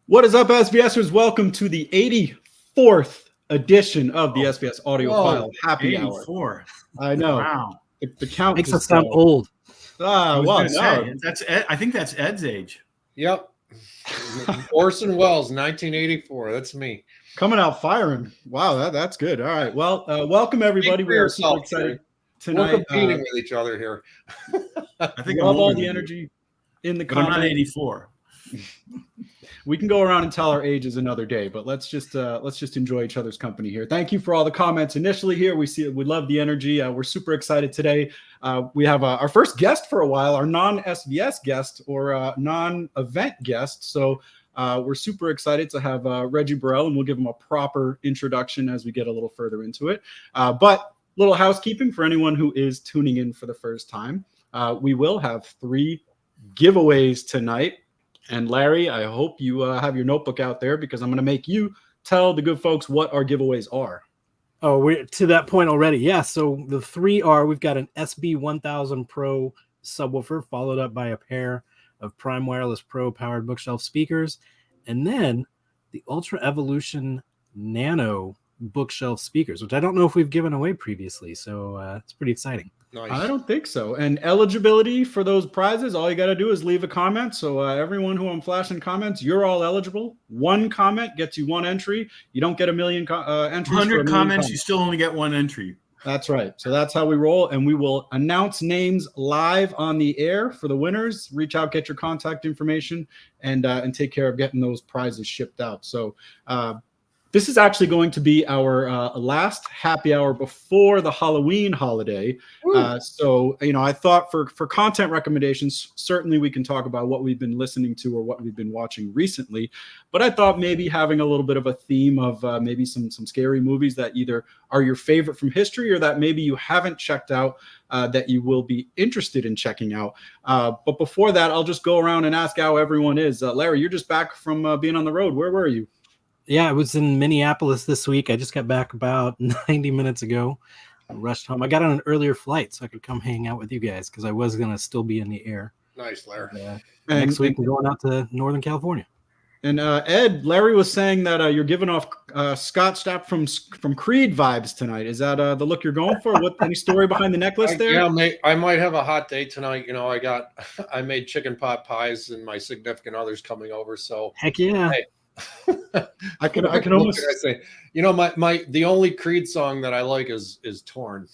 What is up, SVSers? Welcome to the 84th edition of the SVS Audiophile Happy 84. Hour. I know. Wow. The count makes us sound old. I think that's Ed's age. Yep. Orson Welles, 1984. That's me. Coming out firing. Wow, that's good. All right. Well, welcome everybody. We are super excited tonight. We're competing with each other here. I think love all the energy in the comments. I'm not 84. We can go around and tell our ages another day, but let's just enjoy each other's company here. Thank you for all the comments initially here. We love the energy. We're super excited today. We have our first guest for a while, our non-SVS guest or non-event guest. So we're super excited to have Rheji Burrell, and we'll give him a proper introduction as we get a little further into it. But little housekeeping for anyone who is tuning in for the first time. We will have 3 giveaways tonight. And Larry, I hope you have your notebook out there because I'm going to make you tell the good folks what our giveaways are. Oh, we're to that point already. Yeah. So the 3 are, we've got an SB1000 Pro subwoofer, followed up by a pair of Prime Wireless Pro powered bookshelf speakers. And then the Ultra Evolution Nano bookshelf speakers, which I don't know if we've given away previously. So it's pretty exciting. Nice. I don't think so. And eligibility for those prizes, all you got to do is leave a comment. So everyone who I'm flashing comments, you're all eligible. 1 comment gets you 1 entry. You don't get a million entries. 100 comments, you still only get 1 entry. That's right. So that's how we roll. And we will announce names live on the air for the winners. Reach out, get your contact information, and take care of getting those prizes shipped out. So this is actually going to be our last happy hour before the Halloween holiday. So, I thought for content recommendations, certainly we can talk about what we've been listening to or what we've been watching recently. But I thought maybe having a little bit of a theme of maybe some scary movies that either are your favorite from history or that maybe you haven't checked out that you will be interested in checking out. But before that, I'll just go around and ask how everyone is. Larry, you're just back from being on the road. Where were you? Yeah, I was in Minneapolis this week. I just got back about 90 minutes ago. I rushed home. I got on an earlier flight so I could come hang out with you guys because I was going to still be in the air. Nice, Larry. Next week, we're going out to Northern California. And Ed, Larry was saying that you're giving off Scott Stapp from Creed vibes tonight. Is that the look you're going for? Any story behind the necklace there? Yeah, I might have a hot date tonight. I made chicken pot pies and my significant other's coming over. So heck yeah. Hey, I can almost say, the only Creed song that I like is Torn.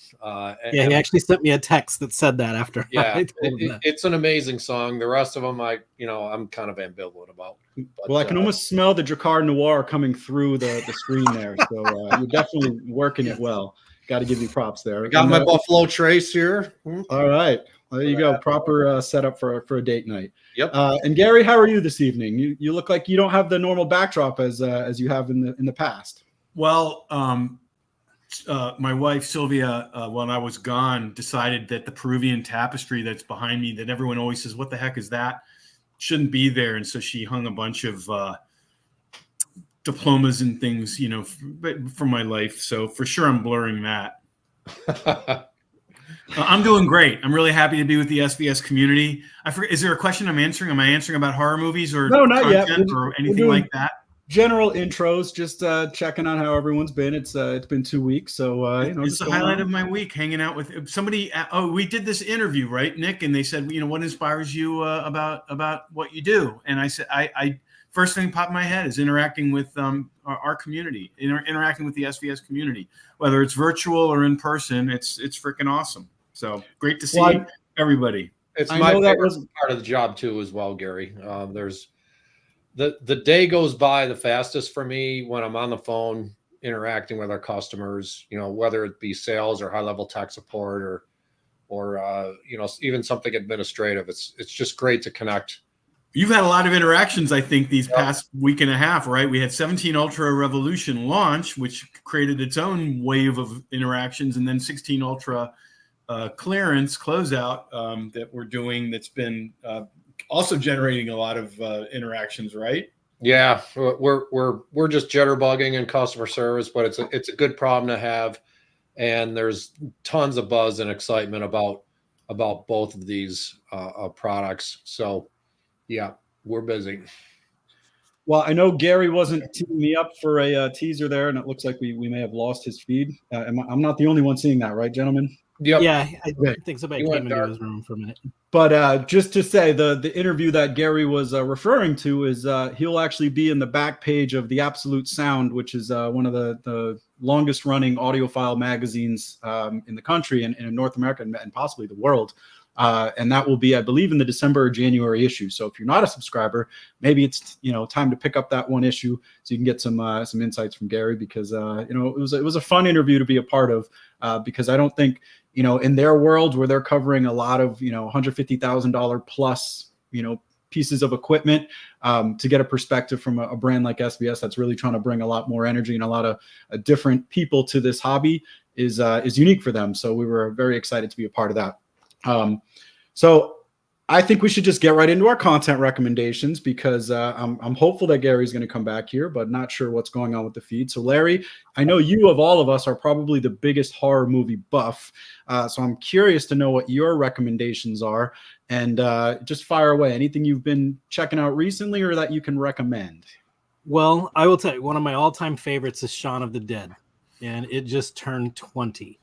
He actually sent me a text that said that after. Yeah, it's an amazing song. The rest of them, I'm kind of ambivalent about. But, well, I can almost smell the Drakkar Noir coming through the screen there. So you're definitely working it well. Got to give you props there. I got my Buffalo Trace here. All right. There you go. Proper setup for a date night. Yep. And Gary, how are you this evening? You look like you don't have the normal backdrop as you have in the past. Well, my wife Sylvia, when I was gone, decided that the Peruvian tapestry that's behind me, that everyone always says, "What the heck is that?" shouldn't be there, and so she hung a bunch of diplomas and things, for my life. So for sure, I'm blurring that. I'm doing great. I'm really happy to be with the SVS community. I forget, is there a question I'm answering? Am I answering about horror movies or no, not yet, or anything like that? General intros, just checking on how everyone's been. It's been 2 weeks, so it's the highlight of my week, hanging out with somebody. We did this interview, right, Nick? And they said, what inspires you about what you do? And I said, I first thing popped in my head is interacting with our community, interacting with the SVS community, whether it's virtual or in person. It's freaking awesome. So great to see everybody. It's my favorite part of the job too, as well, Gary. There's the day goes by the fastest for me when I'm on the phone interacting with our customers. Whether it be sales or high level tech support or even something administrative. It's just great to connect. You've had a lot of interactions, I think, these past week and a half, right? We had 17 Ultra Revolution launch, which created its own wave of interactions, and then 16 Ultra clearance closeout that we're doing that's been also generating a lot of interactions, right? Yeah, we're just jitterbugging in customer service, but it's a good problem to have, and there's tons of buzz and excitement about both of these products. So yeah, we're busy. Well, I know Gary wasn't teeing me up for a teaser there, and it looks like we may have lost his feed. I'm not the only one seeing that, right, gentlemen? Yep. Yeah, I Okay. think somebody You came went into dark. his room for a minute. But just to say, the interview that Gary was referring to is he'll actually be in the back page of The Absolute Sound, which is one of the longest running audiophile magazines in the country and in North America and possibly the world. And that will be, I believe, in the December or January issue. So if you're not a subscriber, maybe it's time to pick up that one issue so you can get some insights from Gary, because it was a fun interview to be a part of, because I don't think in their world where they're covering a lot of $150,000 plus pieces of equipment, to get a perspective from a brand like SVS that's really trying to bring a lot more energy and a lot of different people to this hobby is unique for them. So we were very excited to be a part of that. So I think we should just get right into our content recommendations, because I'm hopeful that Gary's going to come back here, but not sure what's going on with the feed. So Larry, I know you of all of us are probably the biggest horror movie buff. So I'm curious to know what your recommendations are, and just fire away. Anything you've been checking out recently or that you can recommend? Well, I will tell you, one of my all-time favorites is Shaun of the Dead, and it just turned 20.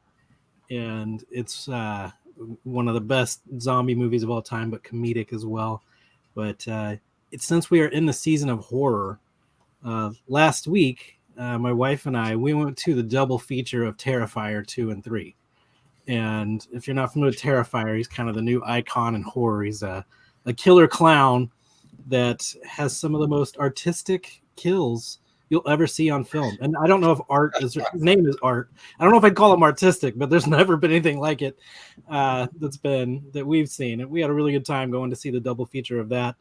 And it's one of the best zombie movies of all time, but comedic as well. But it's, since we are in the season of horror, last week, my wife and I, we went to the double feature of Terrifier 2 and 3. And if you're not familiar with Terrifier, he's kind of the new icon in horror. He's a killer clown that has some of the most artistic kills you'll ever see on film. And I don't know if Art is, his name is Art. I don't know if I'd call him artistic, but there's never been anything like it that we've seen. And we had a really good time going to see the double feature of that.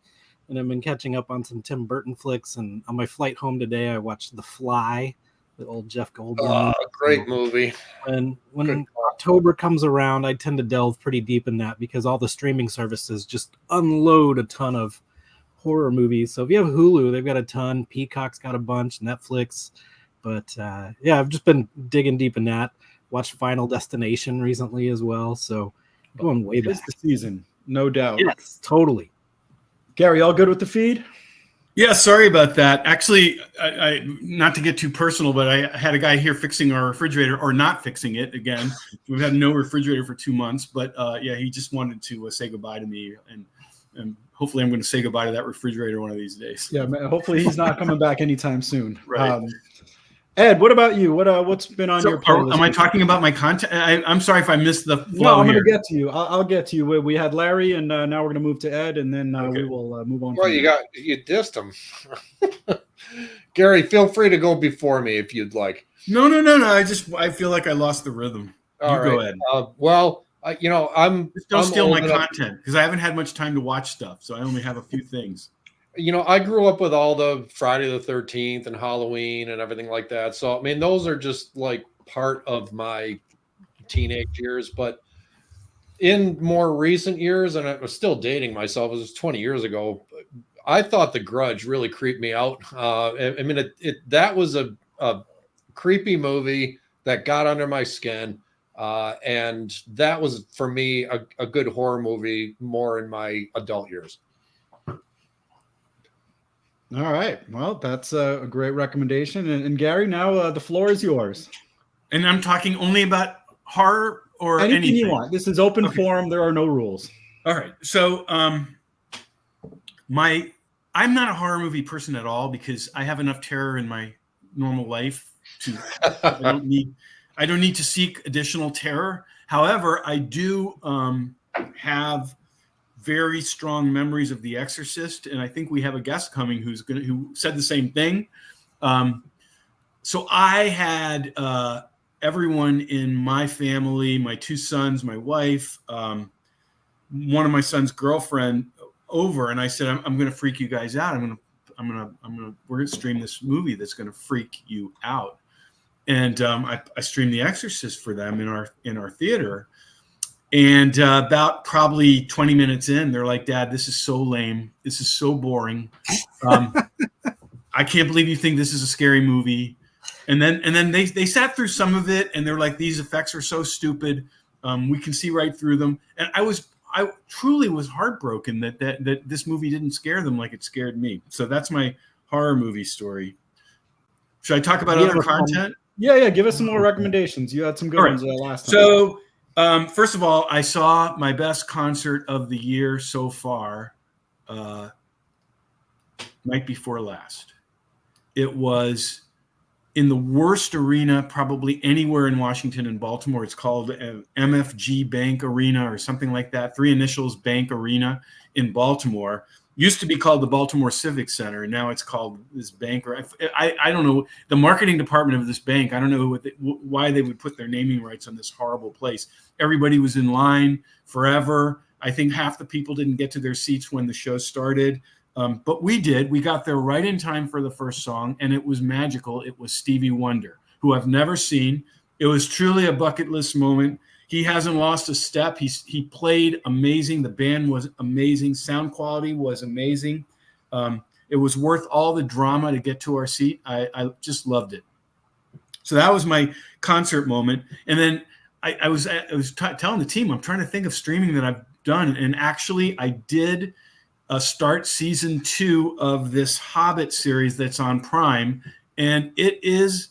And I've been catching up on some Tim Burton flicks. And on my flight home today, I watched The Fly, the old Jeff Goldblum. Great movie. And when October comes around, I tend to delve pretty deep in that, because all the streaming services just unload a ton of horror movies. So if you have Hulu, they've got a ton. Peacock's got a bunch. Netflix. But yeah, I've just been digging deep in that. Watched Final Destination recently as well. So going way back. It's the season, no doubt. Yes, totally. Gary, all good with the feed? Yeah, sorry about that. Actually, I not to get too personal, but I had a guy here fixing our refrigerator, or not fixing it again. We've had no refrigerator for 2 months, but yeah, he just wanted to say goodbye to me, and hopefully I'm going to say goodbye to that refrigerator one of these days. Yeah, hopefully he's not coming back anytime soon. Right. Ed, what about you? What's been on your playlist? Am I talking about my content? I'm sorry if I missed the flow. No, I'm going here. to get to you. I'll get to you. We had Larry, and now we're going to move to Ed, and then we will move on. Well, you dissed him. Gary, feel free to go before me if you'd like. No. I feel like I lost the rhythm. All right. Go ahead. Just don't steal my content, because I haven't had much time to watch stuff, so I only have a few things. I grew up with all the Friday the 13th and Halloween and everything like that. So, I mean, those are just like part of my teenage years. But in more recent years, and I was still dating myself, it was 20 years ago, I thought The Grudge really creeped me out. I mean, that was a creepy movie that got under my skin. And that was, for me, a good horror movie more in my adult years. All right. Well, that's a great recommendation. And Gary, now the floor is yours. And I'm talking only about horror or anything you want. This is open forum. There are no rules. All right. So I'm not a horror movie person at all, because I have enough terror in my normal life to I don't need to seek additional terror. However, I do have very strong memories of The Exorcist, and I think we have a guest coming who said the same thing. So I had everyone in my family, my two sons, my wife, one of my son's girlfriend over, and I said, I'm going to freak you guys out. We're going to stream this movie that's going to freak you out. And I streamed The Exorcist for them in our theater. And about probably 20 minutes in, they're like, "Dad, this is so lame. This is so boring. I can't believe you think this is a scary movie." And then they sat through some of it, and they're like, "These effects are so stupid. We can see right through them." And I truly was heartbroken that this movie didn't scare them like it scared me. So that's my horror movie story. Should I talk about other content? Yeah. Give us some more recommendations. You had some good ones last time. So, first of all, I saw my best concert of the year so far, night before last. It was in the worst arena probably anywhere in Washington and Baltimore. It's called MFG Bank Arena or something like that. 3 initials, Bank Arena in Baltimore. Used to be called the Baltimore Civic Center, and now it's called this bank. I don't know the marketing department of this bank. I don't know why they would put their naming rights on this horrible place. Everybody was in line forever. I think half the people didn't get to their seats when the show started, but we did. We got there right in time for the first song, and it was magical. It was Stevie Wonder, who I've never seen. It was truly a bucket list moment. He hasn't lost a step. He played amazing. The band was amazing. Sound quality was amazing. It was worth all the drama to get to our seat. I just loved it. So that was my concert moment. And then I was telling the team, I'm trying to think of streaming that I've done. And actually, I did start season 2 of this Hobbit series that's on Prime, and it is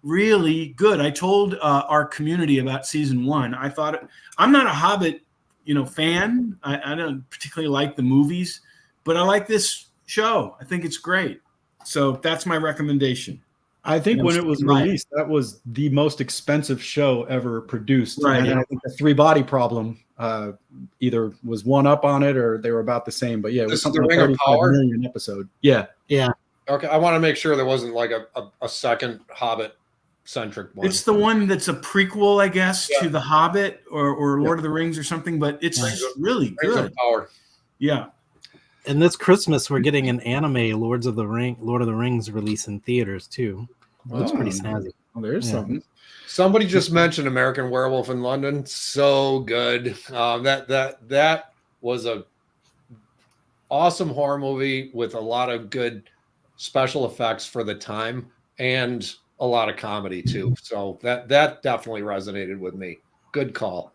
really good. I told our community about season 1. I thought I'm not a Hobbit, fan. I don't particularly like the movies, but I like this show. I think it's great. So that's my recommendation. I think when it was released, that was the most expensive show ever produced. Right. And I think the 3 Body Problem either was one up on it or they were about the same. But yeah, it was something like 35 million episode. Yeah. Okay, I want to make sure there wasn't like a second Hobbit centric one. It's the one that's a prequel, I guess, to The Hobbit or Lord of the Rings or something, but it's really good. Power. Yeah. And this Christmas, we're getting an anime Lord of the Rings release in theaters too. Looks pretty snazzy. Well, there's something. Somebody just mentioned American Werewolf in London. So good. That was a awesome horror movie with a lot of good special effects for the time and a lot of comedy too. So that definitely resonated with me. Good call.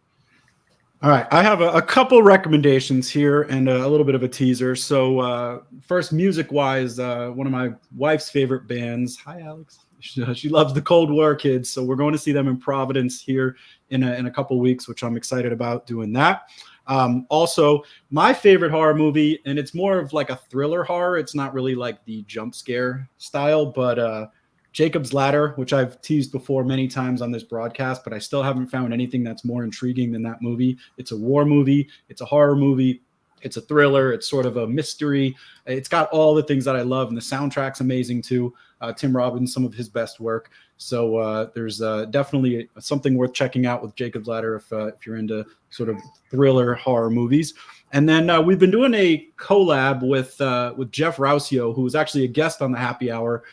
All right, I have a couple recommendations here and a little bit of a teaser. So first, music-wise, one of my wife's favorite bands. Hi, Alex. She loves the Cold War Kids, so we're going to see them in Providence here in a couple weeks, which I'm excited about doing that. Also, my favorite horror movie, and it's more of like a thriller horror. It's not really like the jump scare style, but Jacob's Ladder, which I've teased before many times on this broadcast, but I still haven't found anything that's more intriguing than that movie. It's a war movie. It's a horror movie. It's a thriller. It's sort of a mystery. It's got all the things that I love, and the soundtrack's amazing too. Tim Robbins, some of his best work. So there's definitely something worth checking out with Jacob's Ladder if you're into sort of thriller horror movies. And then we've been doing a collab with Jeff Rousio, who was actually a guest on the Happy Hour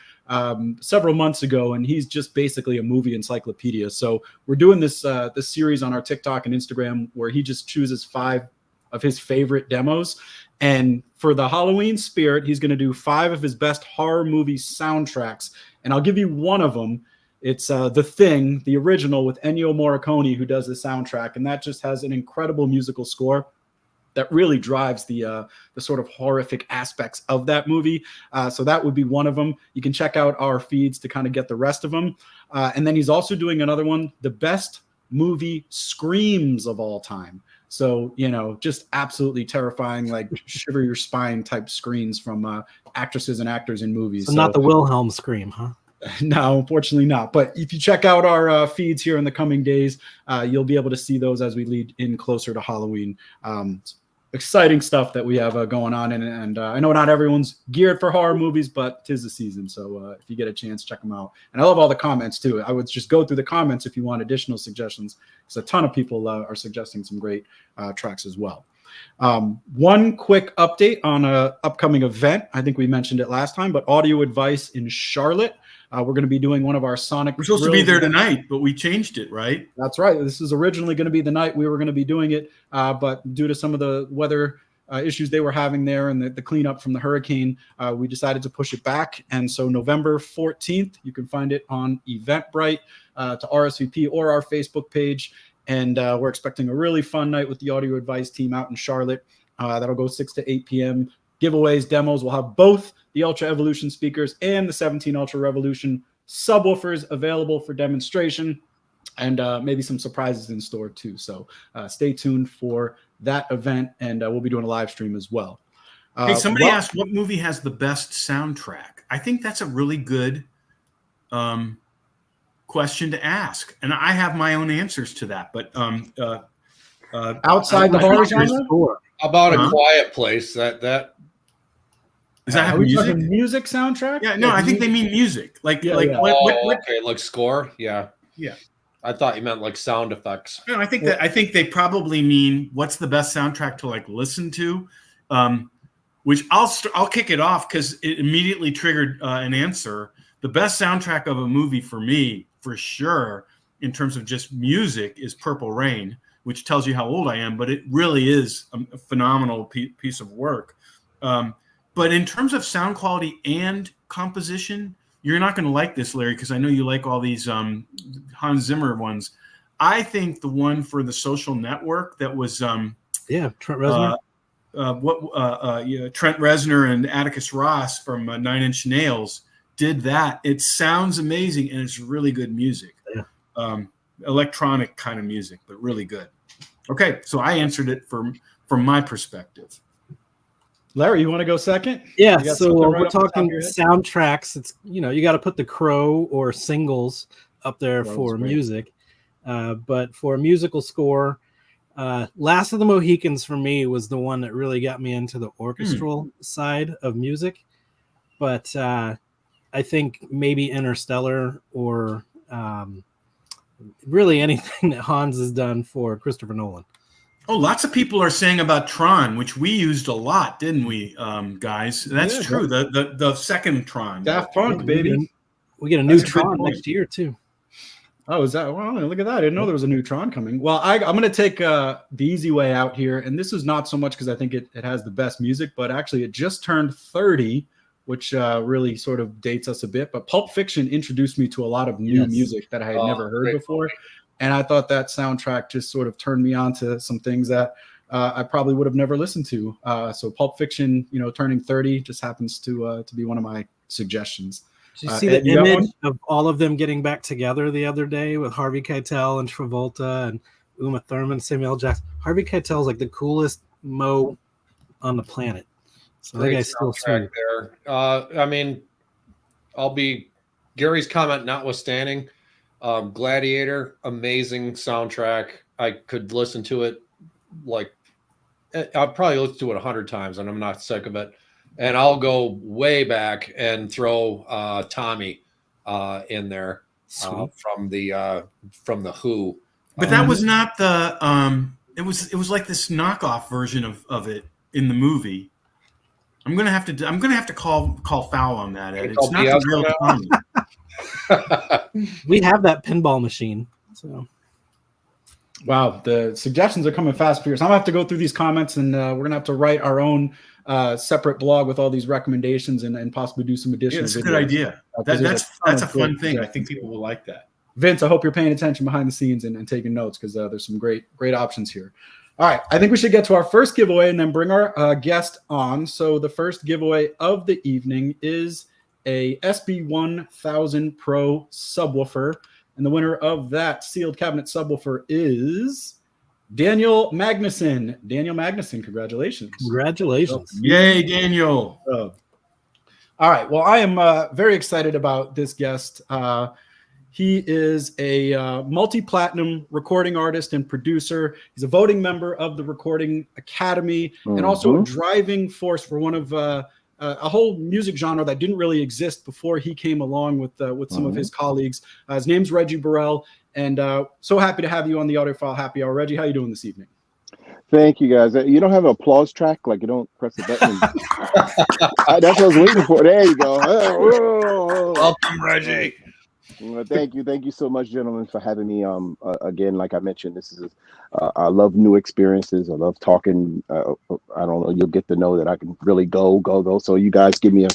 several months ago, and he's just basically a movie encyclopedia. So we're doing this series on our TikTok and Instagram where he just chooses 5 of his favorite demos, and for the Halloween spirit, he's going to do 5 of his best horror movie soundtracks, and I'll give you one of them. It's The Thing, the original with Ennio Morricone, who does the soundtrack, and that just has an incredible musical score that really drives the sort of horrific aspects of that movie. So that would be one of them. You can check out our feeds to kind of get the rest of them. And then he's also doing another one, the best movie screams of all time. So, just absolutely terrifying, like shiver your spine type screams from actresses and actors in movies. So not the Wilhelm scream, huh? No, unfortunately not. But if you check out our feeds here in the coming days, you'll be able to see those as we lead in closer to Halloween. Exciting stuff that we have going on. And I know not everyone's geared for horror movies, but 'tis the season. So if you get a chance, check them out. And I love all the comments too. I would just go through the comments if you want additional suggestions, because a ton of people are suggesting some great tracks as well. One quick update on an upcoming event. I think we mentioned it last time, but Audio Advice in Charlotte. We're going to be doing one of our Sonic. We're supposed to be there tonight, but we changed it, right? That's right. This was originally going to be the night we were going to be doing it, but due to some of the weather issues they were having there and the cleanup from the hurricane, we decided to push it back. And so November 14th, you can find it on Eventbrite to RSVP or our Facebook page. And we're expecting a really fun night with the Audio Advice team out in Charlotte. That'll go 6 to 8 p.m. giveaways, demos. We'll have both the Ultra Evolution speakers and the 17 Ultra Revolution subwoofers available for demonstration, and maybe some surprises in store too. So stay tuned for that event, and we'll be doing a live stream as well. Hey, somebody asked what movie has the best soundtrack. I think that's a really good question to ask, and I have my own answers to that. But outside the horror genre, how about A Quiet Place? That does that have are we music? talking music soundtrack? Yeah, no, Like I think they mean music. Like what? Okay, like score. Yeah. I thought you meant like sound effects. No, I think they probably mean what's the best soundtrack to like listen to. Which I'll kick it off because it immediately triggered an answer. The best soundtrack of a movie for me, for sure, in terms of just music, is Purple Rain, which tells you how old I am, but it really is a phenomenal piece of work. But in terms of sound quality and composition, you're not going to like this, Larry, because I know you like all these Hans Zimmer ones. I think the one for The Social Network that was Trent Reznor. Trent Reznor and Atticus Ross from Nine Inch Nails did that. It sounds amazing, and it's really good music. Yeah. Electronic kind of music, but really good. Okay, so I answered it from my perspective. Larry, you want to go second? Yeah, so we're talking soundtracks. It's, you got to put The Crow or Singles up there for music. But for a musical score, Last of the Mohicans for me was the one that really got me into the orchestral side of music. But I think maybe Interstellar or really anything that Hans has done for Christopher Nolan. Oh, lots of people are saying about Tron, which we used a lot, didn't we, guys? That's true. The second Tron. Daft Punk, baby. We get a new Tron next year, too. Oh, is that? Well, look at that. I didn't know there was a new Tron coming. Well, I'm going to take the easy way out here. And this is not so much because I think it has the best music, but actually it just turned 30, which really sort of dates us a bit. But Pulp Fiction introduced me to a lot of new music that I had never heard before. And I thought that soundtrack just sort of turned me on to some things that I probably would have never listened to. So Pulp Fiction, turning 30 just happens to be one of my suggestions. Did you see the image of all of them getting back together the other day with Harvey Keitel and Travolta and Uma Thurman, Samuel L. Jackson? Harvey Keitel is like the coolest Mo on the planet. So that guy's still sweet. There. I mean, I'll be Gary's comment notwithstanding. Gladiator, amazing soundtrack. I could listen to it I'll probably listen to it 100 times, and I'm not sick of it. And I'll go way back and throw Tommy in there from the Who. But that was not the it was like this knockoff version of it in the movie. I'm gonna have to call foul on that, Ed. It's not the real Tommy. We have that pinball machine. So wow, the suggestions are coming fast, Pierce. I'm gonna have to go through these comments, and we're gonna have to write our own separate blog with all these recommendations and possibly do some additional. Yeah, that's a good idea. That's a fun thing. I think people will like that. Vince, I hope you're paying attention behind the scenes and taking notes, because there's some great options here. All right, I think we should get to our first giveaway and then bring our guest on. So the first giveaway of the evening is a SB1000 Pro subwoofer, and the winner of that sealed cabinet subwoofer is Daniel Magnuson. Daniel Magnuson, congratulations. Congratulations. Yay, Daniel. All right, well, I am very excited about this guest. He is a multi-platinum recording artist and producer. He's a voting member of the Recording Academy, and also a driving force for one of a whole music genre that didn't really exist before he came along with some of his colleagues. His name's Rheji Burrell, and so happy to have you on the Audiophile Happy Hour. Rheji, how you doing this evening? Thank you, guys. You don't have an applause track? Like, you don't press the button? That's what I was waiting for. There you go. Welcome, Rheji. Well, thank you so much, gentlemen, for having me. Again, like I mentioned, this is I love new experiences. I love talking. I don't know. You'll get to know that I can really go. So you guys give me a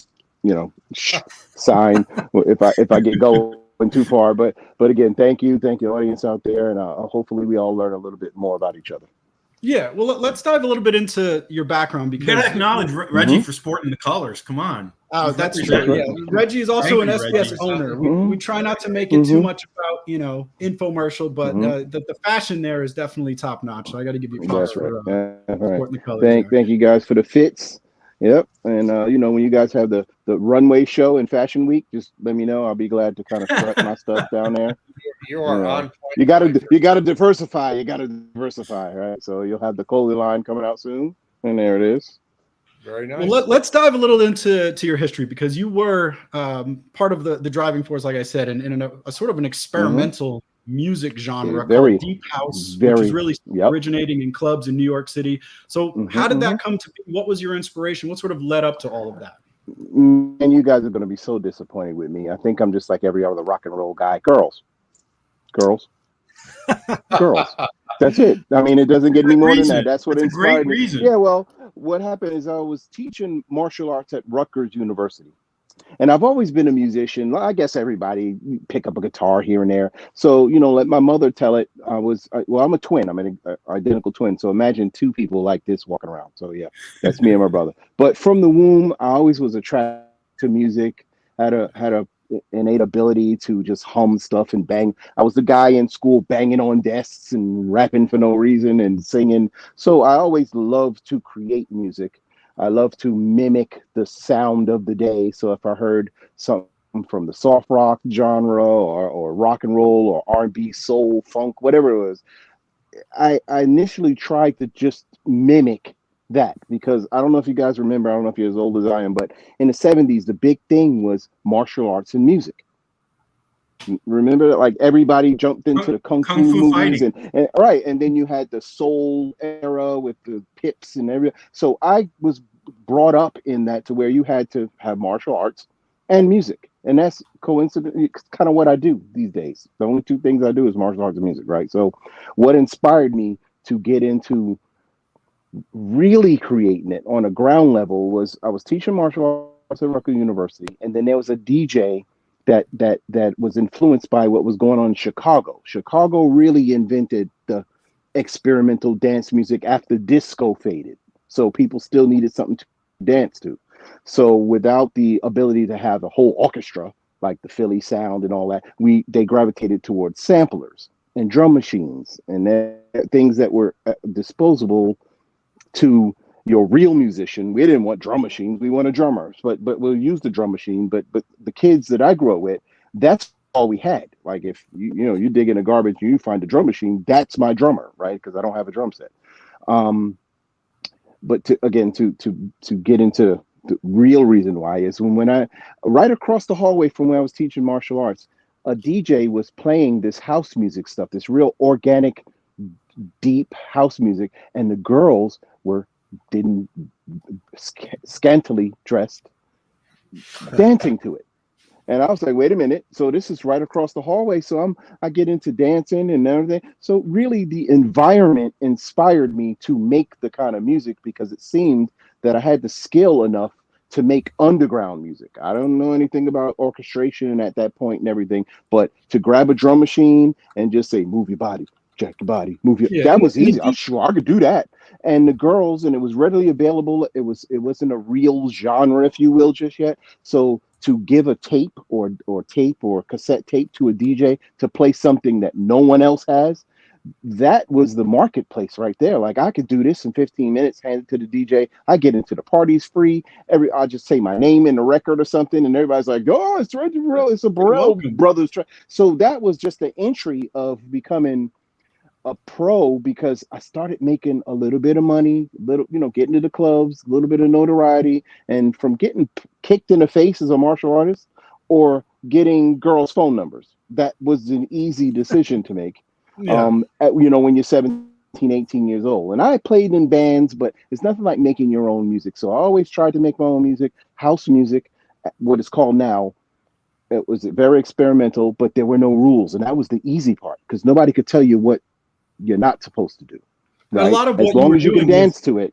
sign if I get going too far. But again, thank you, audience out there, and hopefully we all learn a little bit more about each other. Yeah, well, let's dive a little bit into your background You because got to acknowledge Rheji for sporting the colors. Come on. Oh, He's that's representing. true. Yeah, Rheji is also an Thank you, SVS Rheji. owner. Mhm. We try not to make it too much about infomercial, but the fashion there is definitely top notch. So I got to give you props That's right. for That's right. supporting the colors. Thank you guys for the fits. Yep. And when you guys have the runway show in Fashion Week, just let me know. I'll be glad to kind of strut my stuff down there. You are on point. You gotta diversify. You gotta diversify, right? So you'll have the Coley line coming out soon, and there it is. Very nice. Well, let's dive a little into your history because you were part of the driving force, like I said, in a sort of an experimental music genre called deep house, which is really originating in clubs in New York City. So how did that come to be? What was your inspiration? What sort of led up to all of that? And you guys are going to be so disappointed with me. I think I'm just like every other rock and roll guy. Girls. That's it. I mean, it doesn't get any more than that. That's what inspired me. Yeah, well, what happened is I was teaching martial arts at Rutgers University. And I've always been a musician. I guess everybody pick up a guitar here and there. So, let my mother tell it. I'm a twin. I'm an identical twin. So imagine two people like this walking around. So yeah, that's me and my brother. But from the womb, I always was attracted to music. Had a innate ability to just hum stuff and bang. I was the guy in school banging on desks and rapping for no reason and singing. So I always loved to create music. I love to mimic the sound of the day. So if I heard something from the soft rock genre or rock and roll or R&B, soul, funk, whatever it was, I initially tried to just mimic that because I don't know if you guys remember, I don't know if you're as old as I am, but in the 70s, the big thing was martial arts and music. Remember that, like everybody jumped into the kung fu movies and right, and then you had the soul era with the pips and everything. So I was brought up in that to where you had to have martial arts and music, and that's coincident. It's kind of what I do these days. The only two things I do is martial arts and music, right? So what inspired me to get into really creating it on a ground level was I was teaching martial arts at Rutgers University, and then there was a DJ that was influenced by what was going on in Chicago. Chicago really invented the experimental dance music after disco faded. So people still needed something to dance to. So without the ability to have a whole orchestra like the Philly sound and all that, they gravitated towards samplers and drum machines and things that were disposable to your real musician. We didn't want drum machines. We wanted drummers, but we'll use the drum machine. But the kids that I grew up with, that's all we had. Like if you dig in the garbage and you find a drum machine, that's my drummer, right? Because I don't have a drum set. But to get into the real reason why is when I right across the hallway from where I was teaching martial arts, a DJ was playing this house music stuff, this real organic, deep house music, and the girls were scantily dressed dancing to it. And I was like, wait a minute, so this is right across the hallway, so I get into dancing and everything. So really the environment inspired me to make the kind of music because it seemed that I had the skill enough to make underground music. I don't know anything about orchestration at that point and everything, but to grab a drum machine and just say, move your body, jack your body, move your, that was easy. I'm sure I could do that. And the girls, and it was readily available. It wasn't a real genre, if you will, just yet. So to give a tape or cassette tape to a DJ to play something that no one else has, that was the marketplace right there. Like I could do this in 15 minutes, hand it to the DJ. I get into the parties free. I'll just say my name in the record or something, and everybody's like, "Oh, it's Rheji Burrell. It's a Burrell Brothers." So that was just the entry of becoming a pro because I started making a little bit of money, getting to the clubs, a little bit of notoriety, and from getting kicked in the face as a martial artist or getting girls' phone numbers. That was an easy decision to make. When you're 17, 18 years old. And I played in bands, but it's nothing like making your own music. So I always tried to make my own music, house music, what it's called now. It was very experimental, but there were no rules. And that was the easy part because nobody could tell you what you're not supposed to do. Right? A lot of what as long as you can dance to it.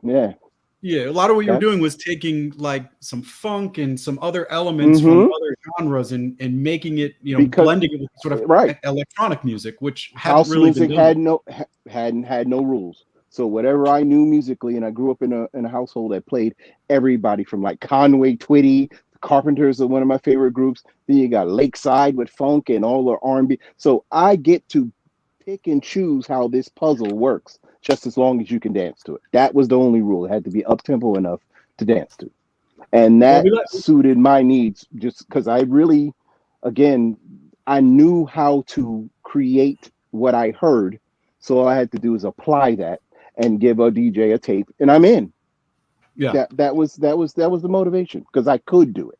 Yeah, a lot of what you were doing was taking like some funk and some other elements from other genres and making it, blending it with sort of electronic music, which house really music hadn't had no rules. So whatever I knew musically, and I grew up in a household that played everybody from like Conway Twitty, the Carpenters are one of my favorite groups. Then you got Lakeside with funk and all the R&B. So I get to pick and choose how this puzzle works, just as long as you can dance to it. That was the only rule. It had to be up tempo enough to dance to, and that suited my needs. Just because I really, again, I knew how to create what I heard, so all I had to do is apply that and give a DJ a tape, and I'm in. Yeah, that was the motivation, because I could do it.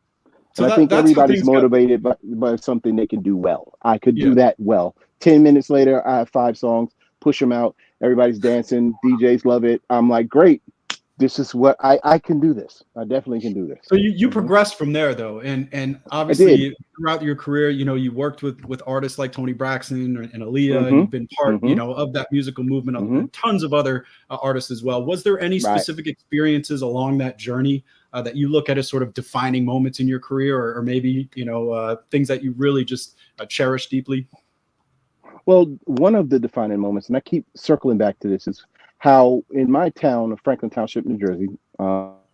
so And I think everybody's motivated by something they can do well. I could do that well. 10 minutes later, I have 5 songs, push them out. Everybody's dancing. DJs love it. I'm like, great. This is what I can do this. I definitely can do this. So you progressed from there though. And obviously throughout your career, you know, you worked with artists like Tony Braxton and Aaliyah, and you've been part, you know, of that musical movement, and tons of other artists as well. Was there any specific experiences along that journey that you look at as sort of defining moments in your career, or maybe, you know, things that you really just cherish deeply? Well, one of the defining moments, and I keep circling back to this, is how in my town of Franklin Township, New Jersey,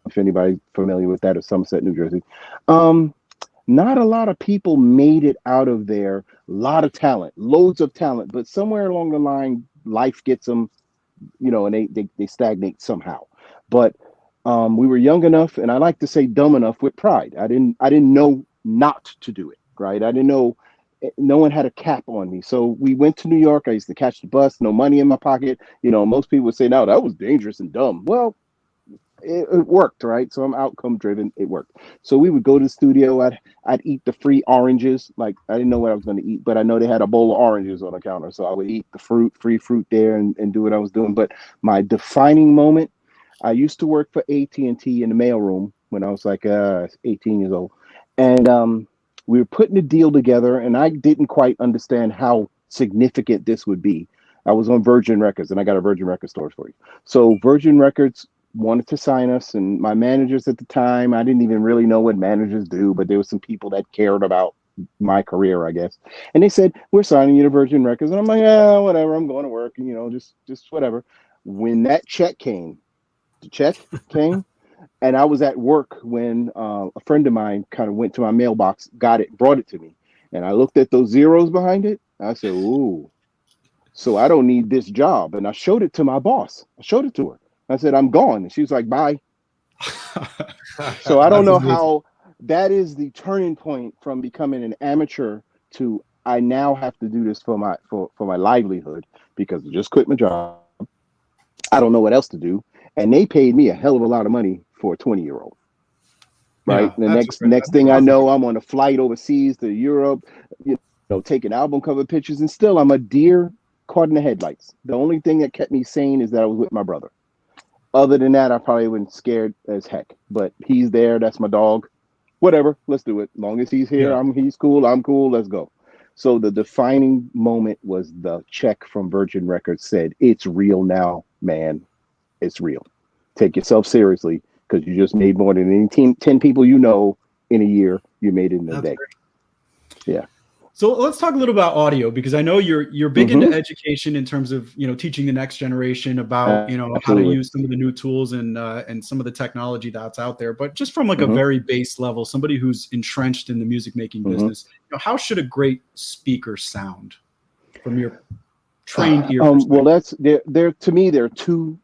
if anybody's familiar with that, or Somerset, New Jersey, not a lot of people made it out of there. A lot of talent, loads of talent, but somewhere along the line, life gets them, you know, and they stagnate somehow. But we were young enough, and I like to say dumb enough, with pride. I didn't know not to do it, right? I didn't know. No one had a cap on me. So we went to New York. I used to catch the bus, no money in my pocket. You know, most people would say, no, that was dangerous and dumb. Well, it worked, right? So I'm outcome driven. It worked. So we would go to the studio. I'd eat the free oranges. Like, I didn't know what I was going to eat, but I know they had a bowl of oranges on the counter. So I would eat the free fruit there and do what I was doing. But my defining moment, I used to work for AT&T in the mailroom when I was like 18 years old. And we were putting a deal together, and I didn't quite understand how significant this would be. I was on Virgin Records, and I got a Virgin Records story for you. So Virgin Records wanted to sign us, and my managers at the time, I didn't even really know what managers do, but there were some people that cared about my career, I guess. And they said, we're signing you to Virgin Records. And I'm like, whatever, I'm going to work, and, you know, just whatever. When that check came, and I was at work when a friend of mine kind of went to my mailbox, got it, brought it to me. And I looked at those zeros behind it. I said, ooh, so I don't need this job. And I showed it to my boss. I showed it to her. I said, I'm gone. And she was like, bye. So I don't know how that is the turning point from becoming an amateur to I now have to do this for my livelihood, because I just quit my job. I don't know what else to do. And they paid me a hell of a lot of money for a 20-year-old. Right. Yeah, the next thing I know, I'm on a flight overseas to Europe, you know, taking album cover pictures, and still I'm a deer caught in the headlights. The only thing that kept me sane is that I was with my brother. Other than that, I probably wouldn't scared as heck. But he's there. That's my dog. Whatever. Let's do it. Long as he's here, he's cool. I'm cool. Let's go. So the defining moment was the check from Virgin Records said, it's real now, man. It's real. Take yourself seriously, because you just made more than any 10 people you know in a year. You made it in a day. Great. Yeah. So let's talk a little about audio, because I know you're big into education in terms of, you know, teaching the next generation about, you know, how to use some of the new tools and some of the technology that's out there. But just from like a very base level, somebody who's entrenched in the music making business, you know, how should a great speaker sound from your trained ear? Well, that's there. To me, there are two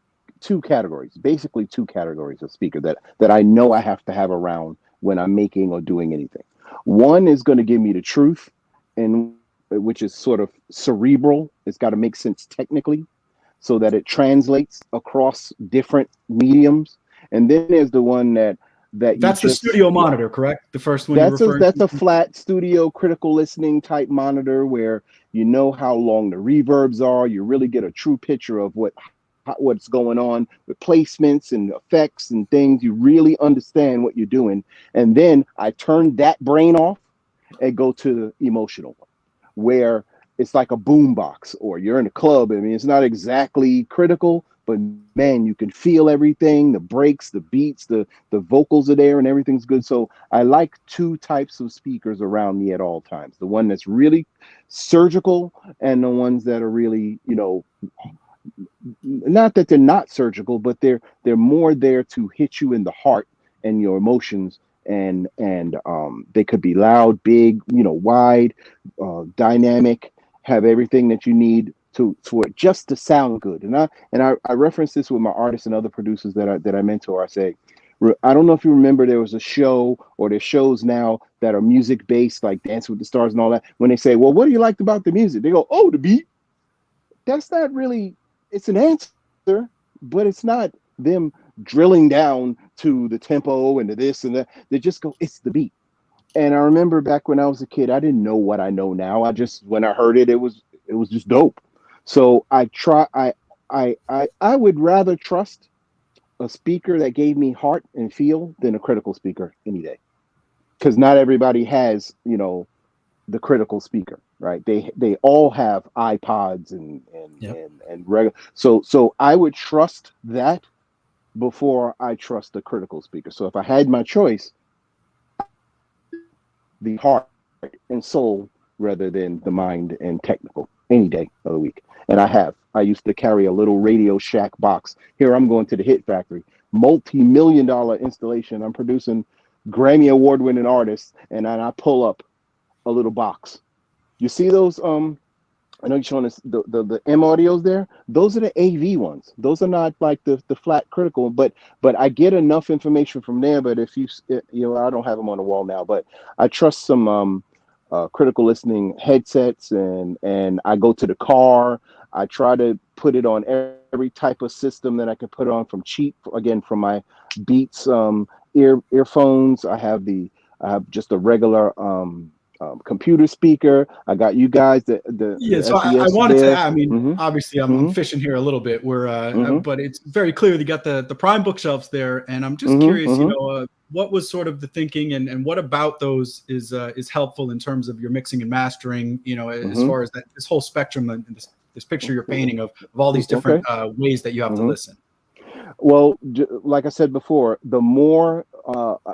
categories, basically two categories of speaker that I know I have to have around when I'm making or doing anything. One is going to give me the truth, and which is sort of cerebral. It's got to make sense technically so that it translates across different mediums. And then there's the one that's the studio monitor, correct? The first one. That's a flat studio critical listening type monitor where you know how long the reverbs are. You really get a true picture of what's going on with placements and effects and things. You really understand what you're doing. And then I turn that brain off and go to the emotional one, where it's like a boombox, or you're in a club. I mean, it's not exactly critical, but man, you can feel everything, the breaks, the beats, the vocals are there, and everything's good. So I like two types of speakers around me at all times. The one that's really surgical, and the ones that are really, you know, not that they're not surgical, but they're more there to hit you in the heart and your emotions. And they could be loud, big, wide, dynamic, have everything that you need for it just to sound good. And I reference this with my artists and other producers that I mentor. I say, I don't know if you remember, there was a show, or there's shows now that are music based, like Dance with the Stars and all that. When they say, well, what do you like about the music? They go, oh, the beat. That's not really, it's an answer, but it's not them drilling down to the tempo and to this and that. They just go, it's the beat. And I remember back when I was a kid, I didn't know what I know now. When I heard it, it was just dope. So I would rather trust a speaker that gave me heart and feel than a critical speaker any day. Because not everybody has, the critical speaker, right? They all have iPods and regular. So I would trust that before I trust the critical speaker. So if I had my choice, the heart and soul rather than the mind and technical any day of the week. And I used to carry a little Radio Shack box. Here I'm going to the Hit Factory, multi-million-dollar installation. I'm producing Grammy Award-winning artists, and then I pull up a little box. You see those? I know you're showing us the M audios there. Those are the AV ones. Those are not like the flat critical, but I get enough information from there. But if I don't have them on the wall now, but I trust some critical listening headsets, and I go to the car. I try to put it on every type of system that I can put on, from cheap, again, from my Beats earphones. I have just a regular computer speaker. I got you guys the So I wanted to add, obviously I'm Mhm. fishing here a little bit, Mhm. but it's very clear you got the prime bookshelves there, and I'm just Mhm, curious, mhm. what was sort of the thinking, and what about those is helpful in terms of your mixing and mastering, as far as this whole spectrum and this picture you're painting of all these different ways that you have to listen. Well, like I said before, the more,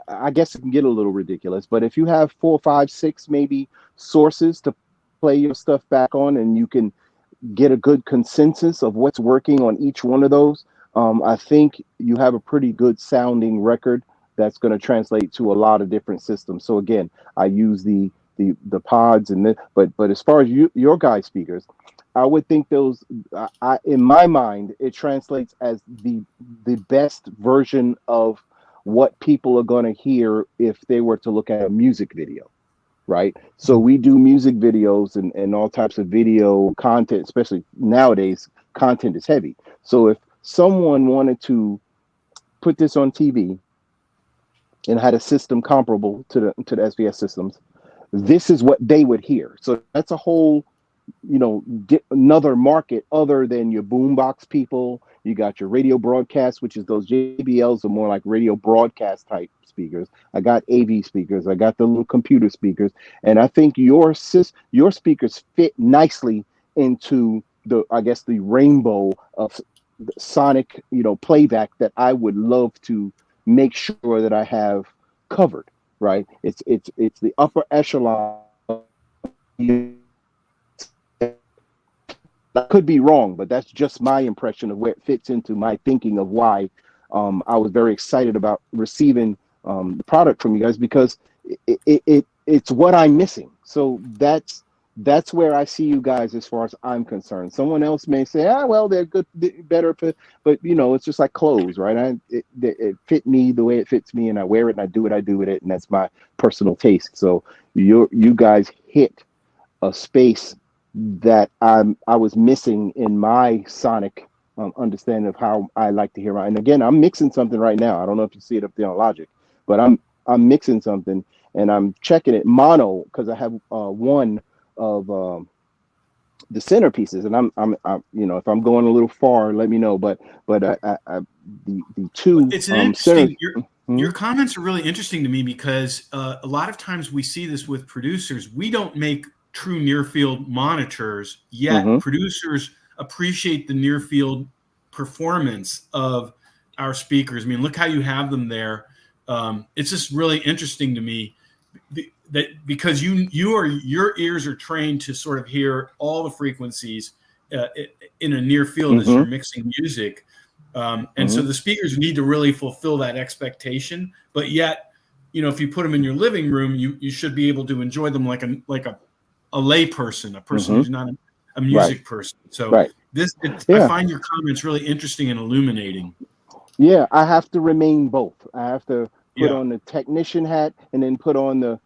I guess it can get a little ridiculous, but if you have 4, 5, 6 maybe sources to play your stuff back on, and you can get a good consensus of what's working on each one of those, I think you have a pretty good sounding record that's going to translate to a lot of different systems. So again, I use the pods but as far as your guys' speakers, I would think those, in my mind, it translates as the best version of what people are going to hear if they were to look at a music video, right? So we do music videos and all types of video content, especially nowadays, content is heavy. So if someone wanted to put this on TV and had a system comparable to the SVS systems, this is what they would hear. So that's a whole, another market other than your boombox people. You got your radio broadcast, which is those JBLs are more like radio broadcast type speakers. I got AV speakers. I got the little computer speakers, and I think your speakers fit nicely into the rainbow of sonic, playback that I would love to make sure that I have covered. Right? It's the upper echelon. I could be wrong, but that's just my impression of where it fits into my thinking of why I was very excited about receiving the product from you guys, because it's what I'm missing. So that's where I see you guys as far as I'm concerned. Someone else may say, well, they're good, better, but it's just like clothes, right? It fit me the way it fits me, and I wear it and I do what I do with it, and that's my personal taste. So you guys hit a space that I was missing in my sonic understanding of how I like to hear. And again, I'm mixing something right now. I don't know if you see it up there on Logic, but I'm mixing something and I'm checking it mono because I have one of the centerpieces, and I'm if I'm going a little far, let me know. But the two. It's an interesting. Your comments are really interesting to me because a lot of times we see this with producers. We don't make true near field monitors, yet producers appreciate the near field performance of our speakers. I mean, look how you have them there. It's just really interesting to me that because your ears are trained to sort of hear all the frequencies, in a near field as you're mixing music. And so the speakers need to really fulfill that expectation, but yet, if you put them in your living room, you should be able to enjoy them like a lay person, a person who's not a music person. So I find your comments really interesting and illuminating. Yeah, I have to remain both. I have to put on the technician hat and then put on the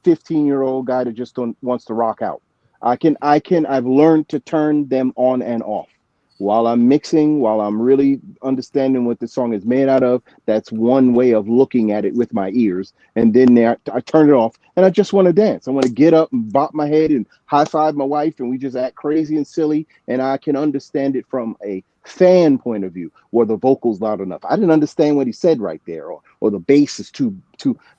15-year-old guy that just wants to rock out. I've learned to turn them on and off. While I'm mixing, while I'm really understanding what the song is made out of, that's one way of looking at it with my ears. And then I turn it off and I just want to dance. I want to get up and bop my head and high five my wife, and we just act crazy and silly. And I can understand it from a fan point of view, where the vocal's loud enough. I didn't understand what he said right there, or the bass is too.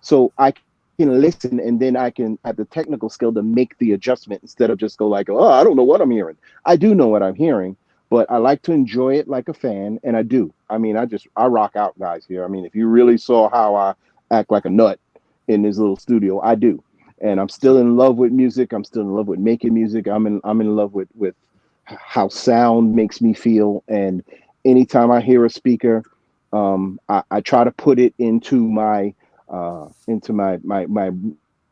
So I can listen, and then I can have the technical skill to make the adjustment instead of just go like, oh, I don't know what I'm hearing. I do know what I'm hearing. But I like to enjoy it like a fan, and I do. I mean, I rock out, guys, here. I mean, if you really saw how I act like a nut in this little studio, I do. And I'm still in love with music. I'm still in love with making music. I'm in love with how sound makes me feel. And anytime I hear a speaker, I try to put it into my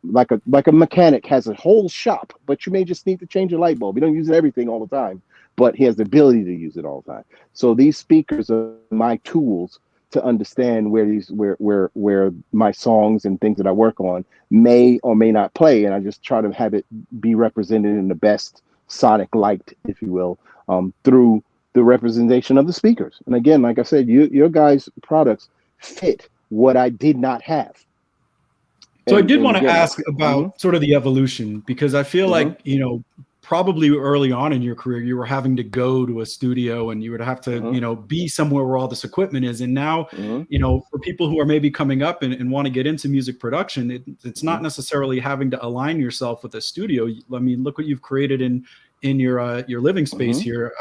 like a mechanic has a whole shop, but you may just need to change a light bulb. You don't use everything all the time, but he has the ability to use it all the time. So these speakers are my tools to understand where my songs and things that I work on may or may not play, and I just try to have it be represented in the best sonic light, if you will, through the representation of the speakers. And again, like I said, your guys' products fit what I did not have. So I did want to ask about sort of the evolution, because I feel like, probably early on in your career, you were having to go to a studio and you would have to, be somewhere where all this equipment is. And now, for people who are maybe coming up and want to get into music production, it's not necessarily having to align yourself with a studio. I mean, look what you've created in your living space here.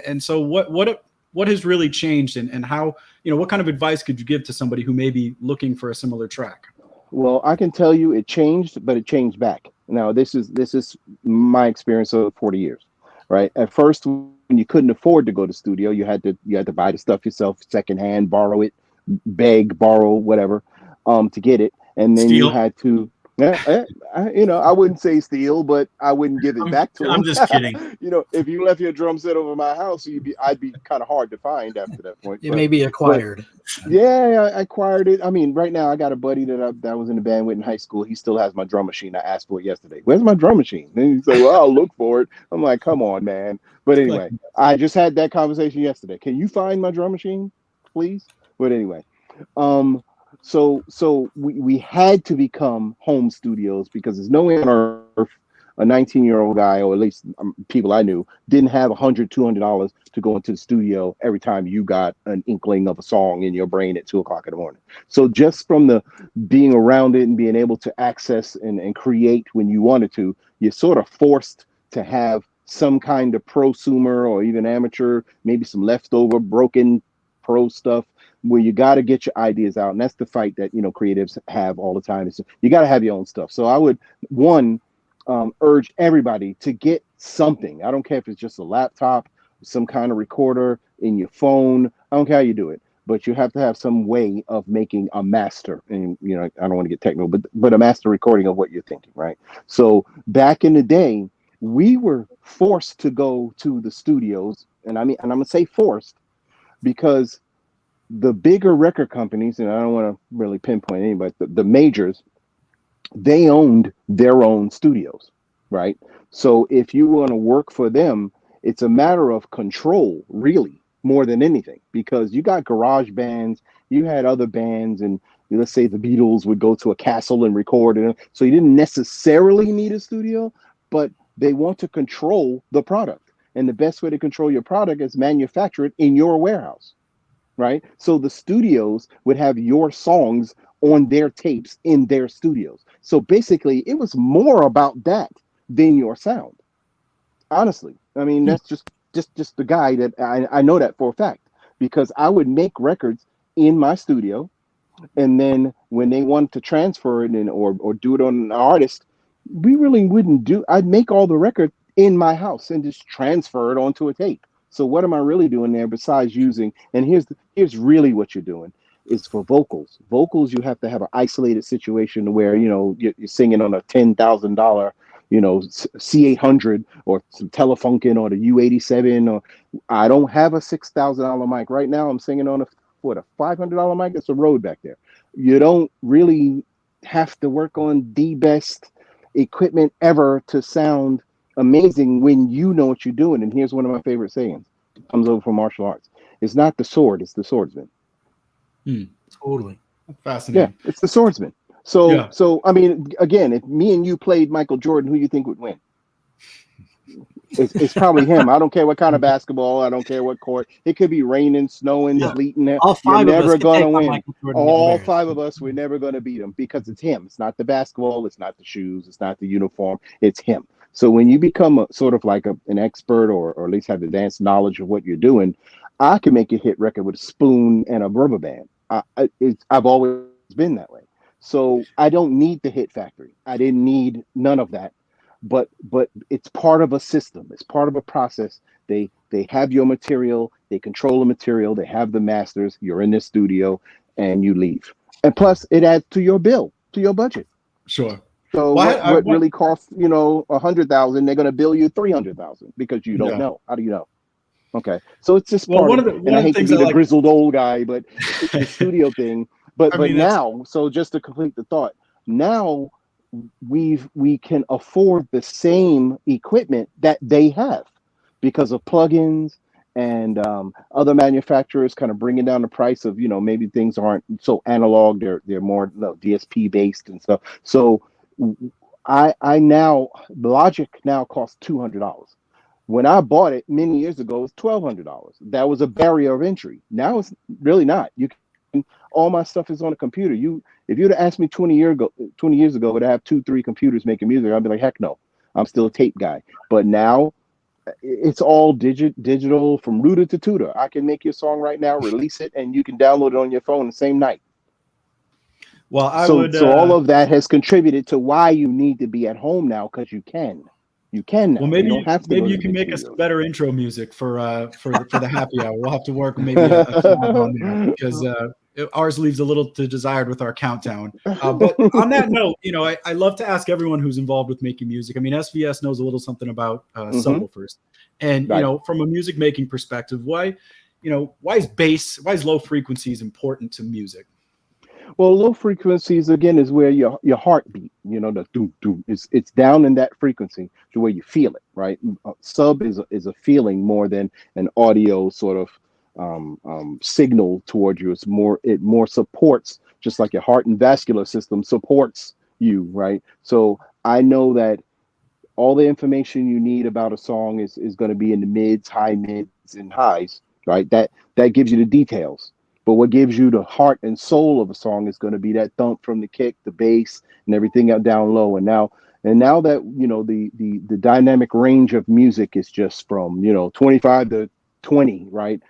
And so what has really changed, and how, what kind of advice could you give to somebody who may be looking for a similar track? Well, I can tell you it changed, but it changed back. Now, this is my experience of 40 years, right? At first, when you couldn't afford to go to studio, you had to buy the stuff yourself, secondhand, borrow it, beg, borrow, whatever, to get it, and then you had to. I wouldn't say steal, but I wouldn't give it back to him. I'm just kidding. If you left your drum set over my house, I'd be kind of hard to find after that point. It may be acquired. Yeah, I acquired it. I mean, right now I got a buddy that I was in the band with in high school. He still has my drum machine. I asked for it yesterday. Where's my drum machine? And he's like, well, I'll look for it. I'm like, come on, man. But anyway, I just had that conversation yesterday. Can you find my drum machine, please? But anyway, so we had to become home studios, because there's no way on earth a 19-year-old guy, or at least people I knew, didn't have $100, $200 to go into the studio every time you got an inkling of a song in your brain at 2:00 in the morning. So just from the being around it and being able to access and create when you wanted to, you're sort of forced to have some kind of prosumer or even amateur, maybe some leftover broken pro stuff, where you got to get your ideas out. And that's the fight that, creatives have all the time. Is you got to have your own stuff. So I would, urge everybody to get something. I don't care if it's just a laptop, some kind of recorder in your phone. I don't care how you do it, but you have to have some way of making a master. And, I don't want to get technical, but a master recording of what you're thinking, right? So back in the day, we were forced to go to the studios. And I'm going to say forced, because the bigger record companies, and I don't want to really pinpoint anybody, the majors, they owned their own studios, right? So if you want to work for them, it's a matter of control, really, more than anything, because you got garage bands, you had other bands, and let's say the Beatles would go to a castle and record, and so you didn't necessarily need a studio, but they want to control the product. And the best way to control your product is manufacture it in your warehouse, right? So the studios would have your songs on their tapes in their studios. So basically, it was more about that than your sound. Honestly, I mean, that's just the guy that I know that for a fact, because I would make records in my studio, and then when they wanted to transfer it or do it on an artist, we really wouldn't do. I'd make all the record in my house and just transfer it onto a tape. So what am I really doing there besides using? And here's really what you're doing is for vocals. Vocals, you have to have an isolated situation where you're singing on a $10,000 C800 or some Telefunken or the U87, or I don't have a $6,000 mic right now. I'm singing on a $500 mic. It's a Rode back there. You don't really have to work on the best equipment ever to sound amazing when you know what you're doing. And here's one of my favorite sayings. It comes over from martial arts. It's not the sword, it's the swordsman. Totally. Fascinating. Yeah, it's the swordsman. So I mean, again, if me and you played Michael Jordan, who you think would win? It's probably him. I don't care what kind of basketball. I don't care what court. It could be raining, snowing, sleeting. All five You're of us never gonna win. All Jordan, five of us, we're never gonna beat him because it's him. It's not the basketball. It's not the shoes. It's not the uniform. It's him. So when you become a sort of like an expert, or at least have advanced knowledge of what you're doing, I can make a hit record with a spoon and a rubber band. I've always been that way. So I don't need the hit factory. I didn't need none of that. But it's part of a system. It's part of a process. They have your material. They control the material. They have the masters. You're in the studio and you leave. And plus, it adds to your bill, to your budget. Sure. So what really costs $100,000, they're going to bill you $300,000 because you don't know. How do you know? Okay, so it's just part of it. And I hate to be the grizzled old guy, but it's the studio thing. But now, so just to complete the thought, now we can afford the same equipment that they have because of plugins and other manufacturers kind of bringing down the price of maybe things aren't so analog, they're more DSP based and stuff. So I now Logic now costs $200. When I bought it many years ago, it was $1,200. That was a barrier of entry. Now it's really not. All my stuff is on a computer. If you'd have asked me 20 years ago, would I have 2-3 computers making music? I'd be like, heck no. I'm still a tape guy. But now it's all digital from rooter to tutor. I can make your song right now, release it, and you can download it on your phone the same night. Well, so all of that has contributed to why you need to be at home now, because you can. You can now. Well, maybe you can make us better intro music for the happy hour. We'll have to work maybe a collab on there because ours leaves a little to desired with our countdown. But on that note, I love to ask everyone who's involved with making music. I mean, SVS knows a little something about subwoofers, and from a music making perspective, why is low frequencies important to music? Well, low frequencies again is where your heartbeat, the doom doom, it's down in that frequency to where you feel it, right? Sub is a feeling more than an audio sort of signal towards you. It more supports, just like your heart and vascular system supports you, right? So I know that all the information you need about a song is going to be in the mids, high mids, and highs, right? That gives you the details. But what gives you the heart and soul of a song is going to be that thump from the kick, the bass, and everything out down low. And now that the dynamic range of music is just from 25 to 20, right,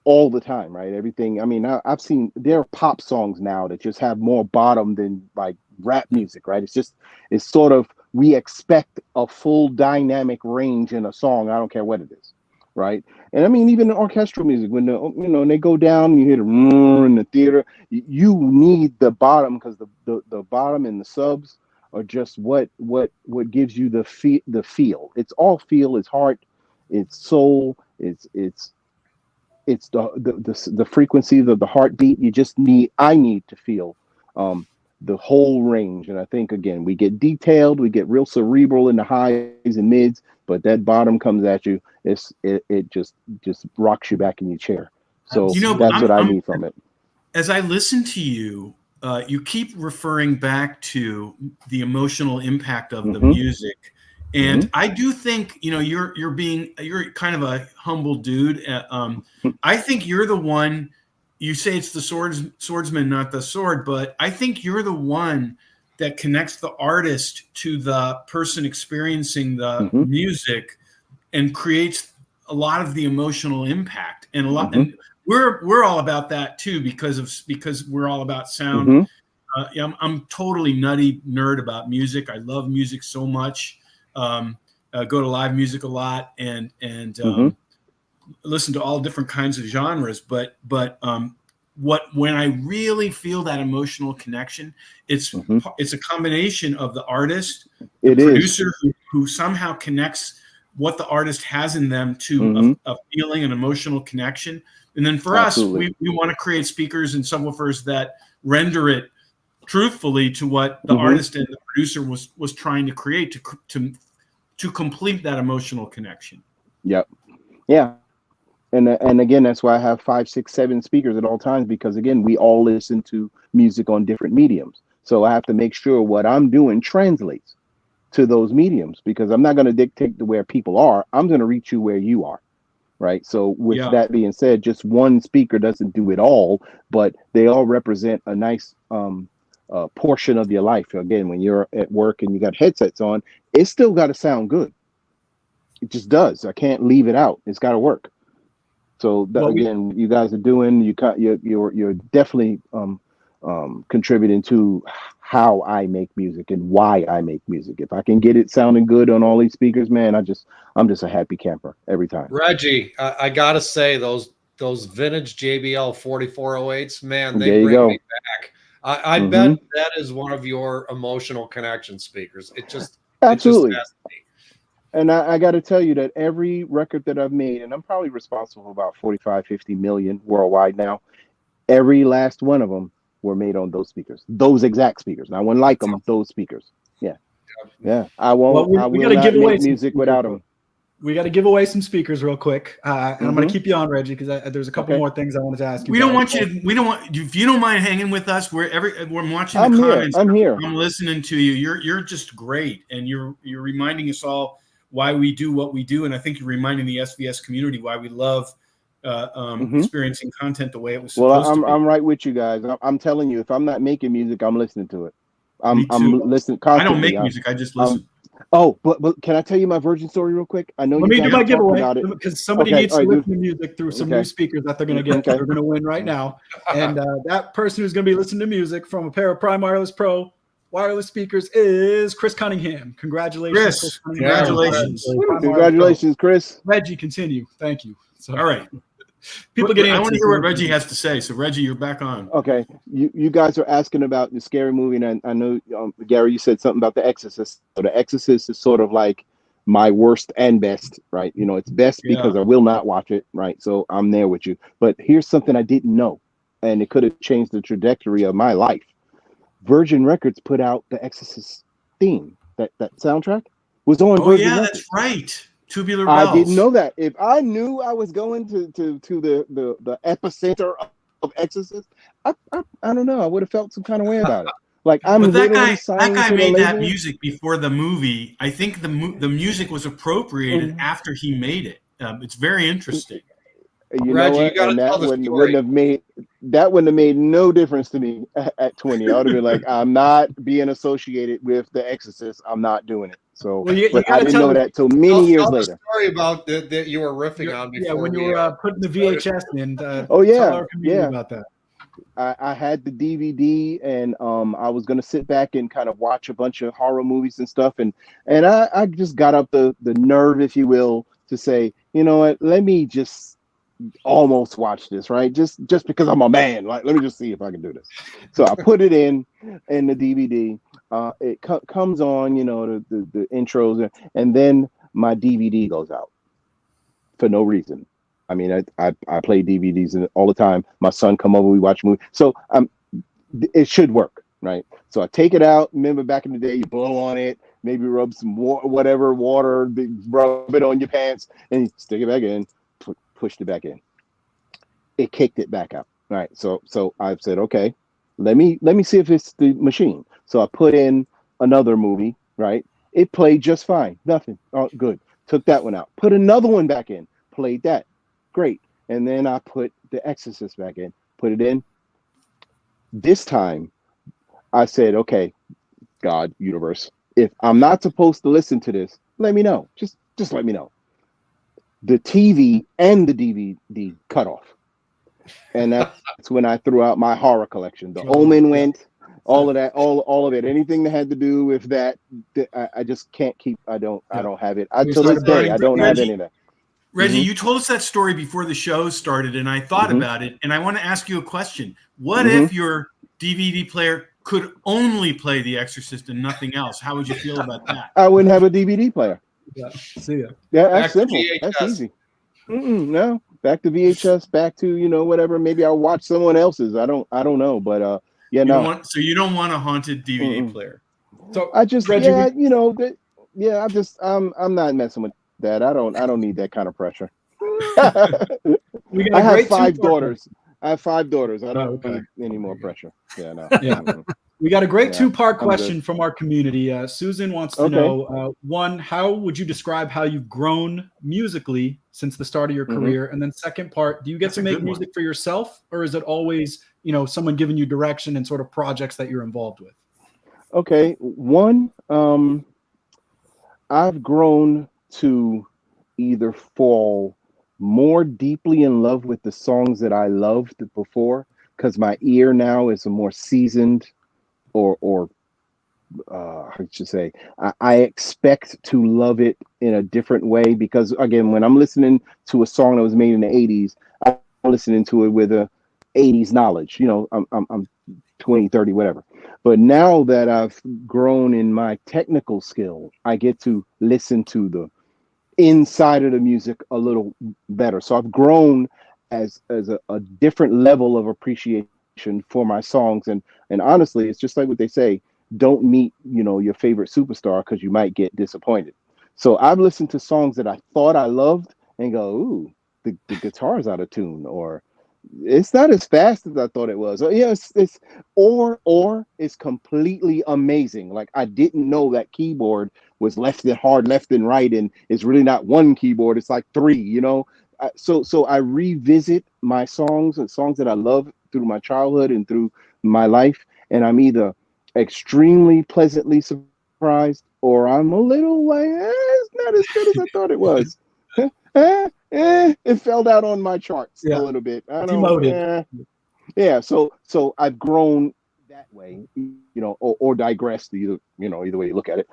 all the time, right? Everything. I mean, I've seen there are pop songs now that just have more bottom than like rap music, right? It's sort of, we expect a full dynamic range in a song. I don't care what it is. Right. And I mean, even in orchestral music, when they go down and you hear the in the theater, you need the bottom, because the bottom and the subs are just what gives you the feel. It's all feel, it's heart, it's soul, it's the frequency of the heartbeat. I need to feel the whole range. And I think, again, we get detailed, we get real cerebral in the highs and mids, but that bottom comes at you. It just rocks you back in your chair. So that's what I need from it. As I listen to you, you keep referring back to the emotional impact of the music. And I do think, you're kind of a humble dude. I think you're the one. You say it's the swordsman, not the sword, but I think you're the one that connects the artist to the person experiencing the music and creates a lot of the emotional impact. And a lot, and we're all about that too, because we're all about sound. I'm totally nerd about music. I love music so much. go to live music a lot, and listen to all different kinds of genres. But when I really feel that emotional connection, it's a combination of the artist, the producer who somehow connects what the artist has in them to a feeling, an emotional connection. And then for us, we want to create speakers and subwoofers that render it truthfully to what the artist and the producer was trying to create to complete that emotional connection. Yep. Yeah. And again, that's why I have 5, 6, 7 speakers at all times, because again, we all listen to music on different mediums. So I have to make sure what I'm doing translates to those mediums, because I'm not going to dictate to where people are. I'm going to reach you where you are. Right. So with that being said, just one speaker doesn't do it all, but they all represent a nice portion of your life. Again, when you're at work and you got headsets on, it's still got to sound good. It just does. I can't leave it out. It's got to work. So again, you guys are doing, you're definitely contributing to how I make music and why I make music. If I can get it sounding good on all these speakers, man, I'm just a happy camper every time. Rheji, I gotta say those vintage JBL 4408s, man, they bring me back. I bet that is one of your emotional connection speakers. Absolutely. It just has to be. And I got to tell you that every record that I've made, and I'm probably responsible for about 45, 50 million worldwide now, every last one of them were made on those speakers, those exact speakers. And I wouldn't like them, those speakers. Yeah. I won't. Well, I will not make music without them. We got to give away some speakers real quick, and I'm going to keep you on, Rheji, because there's a couple more things I wanted to ask you. We don't want if you don't mind hanging with us. We're watching the comments. I'm here. I'm listening to you. You're just great, and you're reminding us all why we do what we do, and I think you're reminding the SVS community why we love experiencing content the way it was supposed to be. I'm right with you guys. I'm telling you, if I'm not making music, I'm listening to it. I'm listening constantly. I don't make music. I just listen. But can I tell you my Virgin story real quick? I know Let me do my giveaway about it because somebody needs to listen to music through some new speakers that they're going to get. They're going to win right now, and that person who's going to be listening to music from a pair of Prime Wireless Pro wireless speakers is Chris Cunningham. Congratulations, Chris. Congratulations. Congratulations, Chris. Rheji, continue. Thank you. So, all right. I want to hear what Rheji has to say. So, Rheji, you're back on. Okay. You guys are asking about the scary movie, and I know, Gary, you said something about The Exorcist. So The Exorcist is sort of like my worst and best, right? It's best because I will not watch it, right? So I'm there with you. But here's something I didn't know, and it could have changed the trajectory of my life. Virgin Records put out the Exorcist theme. That soundtrack was on Virgin Records. That's right. Tubular Bells. I didn't know that. If I knew I was going to the epicenter of Exorcist, I don't know. I would have felt some kind of way about it. Like but that guy made that music before the movie. I think the music was appropriated after he made it. It's very interesting. Rheji, you gotta tell the story. That wouldn't have made no difference to me at 20. I would have been like, I'm not being associated with The Exorcist. I'm not doing it. So, but I didn't know that till many years later. Story about that you were riffing on before. Yeah, when you were putting the VHS in. Tell our community about that. I had the DVD, and I was gonna sit back and kind of watch a bunch of horror movies and stuff, and I just got up the nerve, if you will, to say, you know what, let me just almost watch this, right? Just because I'm a man, like, let me just see if I can do this. So I put it in the DVD. It comes on, the intros, and then my DVD goes out for no reason. I mean, I play DVDs all the time. My son come over, we watch a movie. So it should work, right? So I take it out. Remember back in the day, you blow on it, maybe rub some water, rub it on your pants, and you stick it back in. Pushed it back in. It kicked it back out. Right. So I said, okay, let me see if it's the machine. So I put in another movie. Right. It played just fine. Nothing. Oh, good. Took that one out. Put another one back in. Played that. Great. And then I put The Exorcist back in. Put it in. This time, I said, okay, God, universe, if I'm not supposed to listen to this, let me know. Just let me know. The TV and the DVD cut off. And that's when I threw out my horror collection. The Omen went, all of that, all of it, anything that had to do with that, I just can't keep. I don't have it. Till this day, I don't have any of that. Rheji, Mhm. you told us that story before the show started, and I thought Mhm. about it, and I want to ask you a question. What Mhm. if your DVD player could only play The Exorcist and nothing else? How would you feel about that? I wouldn't have a DVD player. Yeah. See ya. Yeah, Back that's to simple. VHS. That's easy. No, back to VHS, back to whatever. Maybe I'll watch someone else's. I don't know, but yeah, no. You don't want a haunted DVD Mm-mm. player. So I just Rheji, I'm not messing with that. I don't need that kind of pressure. we got I a have great 5 two-part- daughters. I don't okay. need any more pressure. Yeah, no. Yeah. Mm-mm. We got a great Yeah, two-part I'm question good. from our community. Susan wants to Okay. know, one, how would you describe how you've grown musically since the start of your Mhm. career? And then second part, do you get That's to a make good one. music for yourself, or is it always, someone giving you direction and sort of projects that you're involved with? Okay. One, I've grown to either fall more deeply in love with the songs that I loved before, because my ear now is a more seasoned, or I should say, I expect to love it in a different way, because again, when I'm listening to a song that was made in the 80s, I'm listening to it with a 80s knowledge. I'm 20, 30, whatever. But now that I've grown in my technical skill, I get to listen to the inside of the music a little better. So I've grown as a different level of appreciation for my songs. And honestly, it's just like what they say, don't meet, your favorite superstar, because you might get disappointed. So I've listened to songs that I thought I loved and go, ooh, the guitar's out of tune, or it's not as fast as I thought it was. Or it's completely amazing. Like, I didn't know that keyboard was left and right, and it's really not one keyboard, it's like 3. So I revisit my songs and songs that I love through my childhood and through my life, and I'm either extremely pleasantly surprised, or I'm a little like, it's not as good as I thought it was. It fell out on my charts a little bit. I don't Demoted. Yeah, so I've grown that way, or digressed, either way you look at it.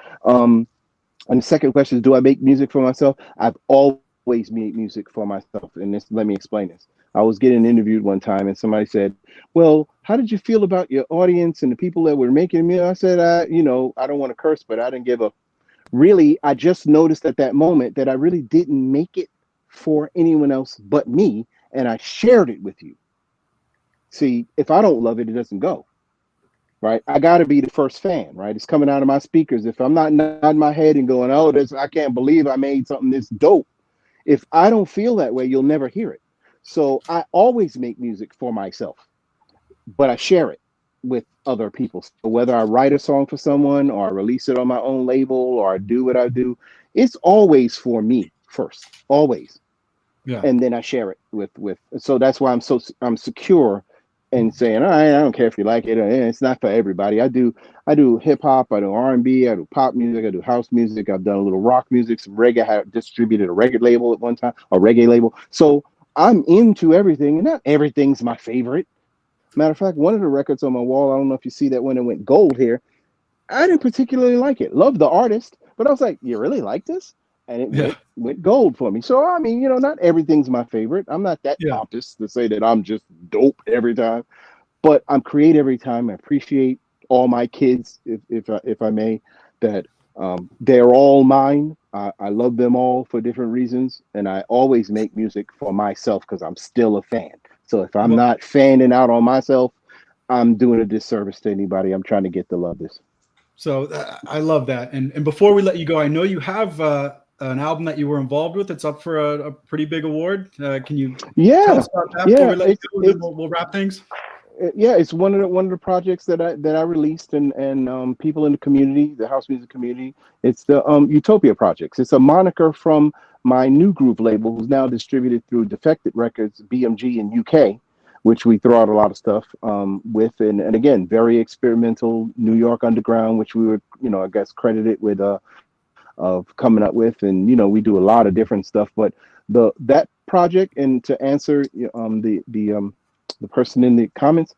And the second question is, do I make music for myself? I've always made music for myself, and let me explain this. I was getting interviewed one time, and somebody said, well, how did you feel about your audience and the people that were making music? I said, I don't want to curse, but I didn't give a really. I just noticed at that moment that I really didn't make it for anyone else but me, and I shared it with you. See, if I don't love it, it doesn't go. Right? I got to be the first fan, right? It's coming out of my speakers. If I'm not nodding my head and going, oh, I can't believe I made something this dope. If I don't feel that way, you'll never hear it. So I always make music for myself, but I share it with other people. So whether I write a song for someone, or I release it on my own label, or I do what I do, it's always for me first, always. Yeah. And then I share it with. So that's why I'm secure and saying, all right, I don't care if you like it. It's not for everybody. I do hip hop, I do R&B, I do pop music, I do house music. I've done a little rock music, some reggae. I have distributed a reggae label at one time, a reggae label. So I'm into everything, and not everything's my favorite. Matter of fact, one of the records on my wall, I don't know if you see that when it went gold here, I didn't particularly like it. Love the artist, but I was like, you really like this? And it went gold for me. So, I mean, not everything's my favorite. I'm not that pompous to say that I'm just dope every time, but I'm creative every time. I appreciate all my kids, if I may, that they're all mine. I love them all for different reasons. And I always make music for myself because I'm still a fan. So if I'm not fanning out on myself, I'm doing a disservice to anybody I'm trying to get to love this. So I love that. And before we let you go, I know you have an album that you were involved with. It's up for a pretty big award. Can you tell us about that before we let you go? We'll wrap things. Yeah, it's one of the projects that I released, and people in the community, the house music community. It's the Utopia Projects. It's a moniker from my new group label, who's now distributed through Defected Records, BMG in UK, which we throw out a lot of stuff with, and again, very experimental New York underground, which we were, I guess, credited with of coming up with, and we do a lot of different stuff. But that project, and to answer the person in the comments,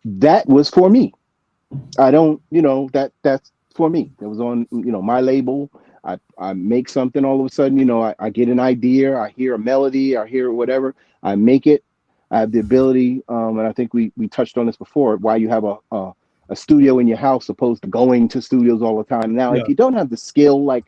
that was for me. I don't, that's for me. It was on, my label. I make something all of a sudden, I get an idea, I hear a melody, I hear whatever, I make it. I have the ability, and I think we touched on this before, why you have a studio in your house opposed to going to studios all the time. Now, if you don't have the skill, like,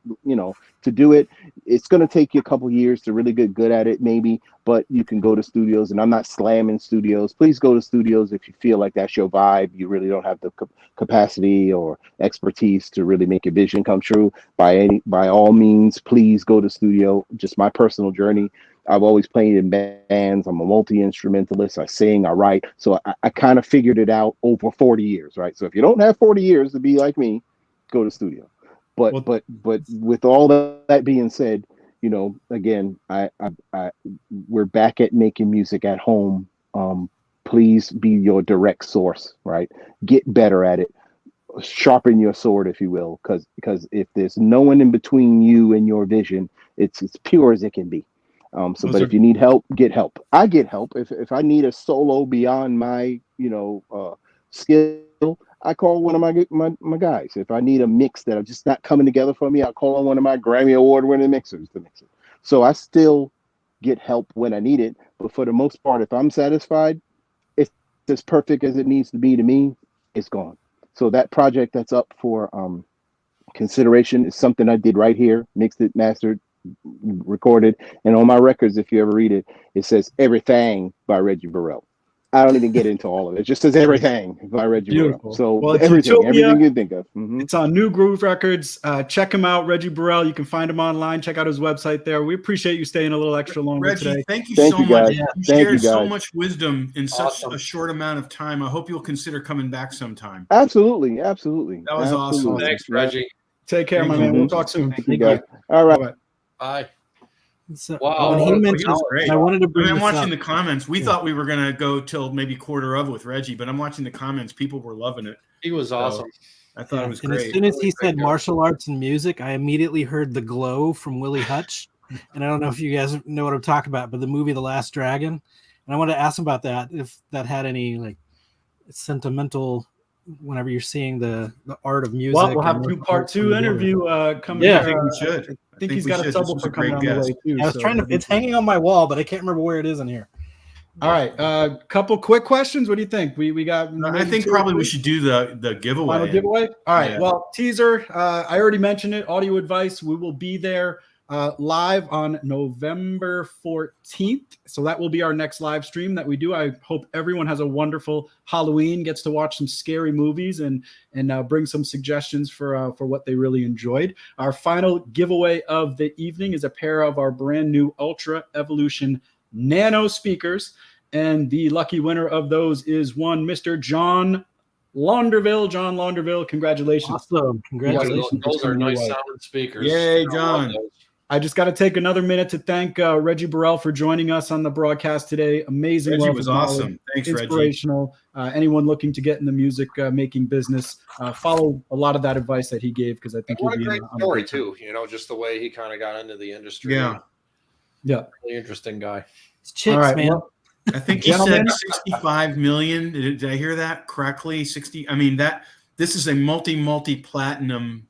to do it, it's going to take you a couple years to really get good at it, maybe, but you can go to studios, and I'm not slamming studios. Please go to studios if you feel like that's your vibe. You really don't have the capacity or expertise to really make your vision come true. By all means, please go to studio. Just my personal journey. I've always played in bands. I'm a multi-instrumentalist. I sing, I write. So I kind of figured it out over 40 years, right? So if you don't have 40 years to be like me, go to studio. But with all that being said, again, we're back at making music at home. Please be your direct source, right? Get better at it. Sharpen your sword, if you will, because if there's no one in between you and your vision, it's as pure as it can be. But if you need help, get help. I get help. If I need a solo beyond my, skill, I call one of my guys. If I need a mix that are just not coming together for me, I call on one of my Grammy Award winning mixers to mix it. So I still get help when I need it. But for the most part, if I'm satisfied, it's as perfect as it needs to be to me, it's gone. So that project that's up for consideration is something I did right here, mixed it, mastered, recorded, and on my records, if you ever read it, it says Everything by Rheji Burrell. I don't even get into all of it. It just says Everything by Rheji Burrell. So everything you think of. It's on New Groove Records. Check him out, Rheji Burrell. You can find him online. Check out his website there. We appreciate you staying a little extra longer Rheji, today. thank you so much. You shared so much wisdom in such a short amount of time. I hope you'll consider coming back sometime. Absolutely. That was awesome. Thanks, Rheji. Take care, my man. We'll talk soon. Thank you, guys. All right. Bye-bye. Bye. So, Wow. when he mentioned, great. I wanted to bring I'm this watching up. the comments. We thought we were going to go till maybe quarter of with Rheji, but I'm watching the comments. People were loving it. He was awesome. I thought it was And great. as soon as he said martial arts and music, I immediately heard The Glow from Willie Hutch. And I don't know if you guys know what I'm talking about, but the movie The Last Dragon. And I wanted to ask him about that, if that had any like sentimental, whenever you're seeing the art of music. Well, we'll have part two interview coming. Yeah. I think we should. I think he's got a subwoofer coming on the way too. I was trying to. It's hanging on my wall, but I can't remember where it is in here. All right, couple quick questions. What do you think? We got. I think probably we should do the giveaway. Final giveaway. All right. Yeah. Well, teaser. I already mentioned it. Audio Advice. We will be there live on November 14th. So that will be our next live stream that we do. I hope everyone has a wonderful Halloween, gets to watch some scary movies, and bring some suggestions for what they really enjoyed. Our final giveaway of the evening is a pair of our brand new Ultra Evolution Nano speakers, and the lucky winner of those is one Mr. John Launderville. John Launderville, congratulations. Awesome. Congratulations. Those are nice sounding speakers. Yay, John. I just got to take another minute to thank Rheji Burrell for joining us on the broadcast today. Amazing. Rheji was awesome. Thanks, inspirational. Anyone looking to get in the music making business, follow a lot of that advice that he gave, because I think what a great story too. Just the way he kind of got into the industry. Yeah. Really interesting guy. It's chicks, all right, man. well, I think he said 65 million. Did I hear that correctly? 60. I mean, this is a multi-platinum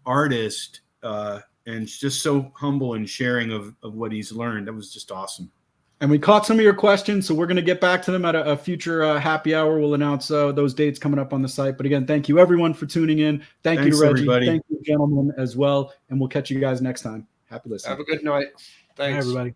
artist, and just so humble and sharing of what he's learned. That was just awesome. And we caught some of your questions, so we're going to get back to them at a future happy hour. We'll announce those dates coming up on the site. But again, thank you everyone for tuning in. Thanks you to Rheji. Everybody. Thank you, gentlemen, as well. And we'll catch you guys next time. Happy listening. Have a good night. Thanks. Bye, everybody.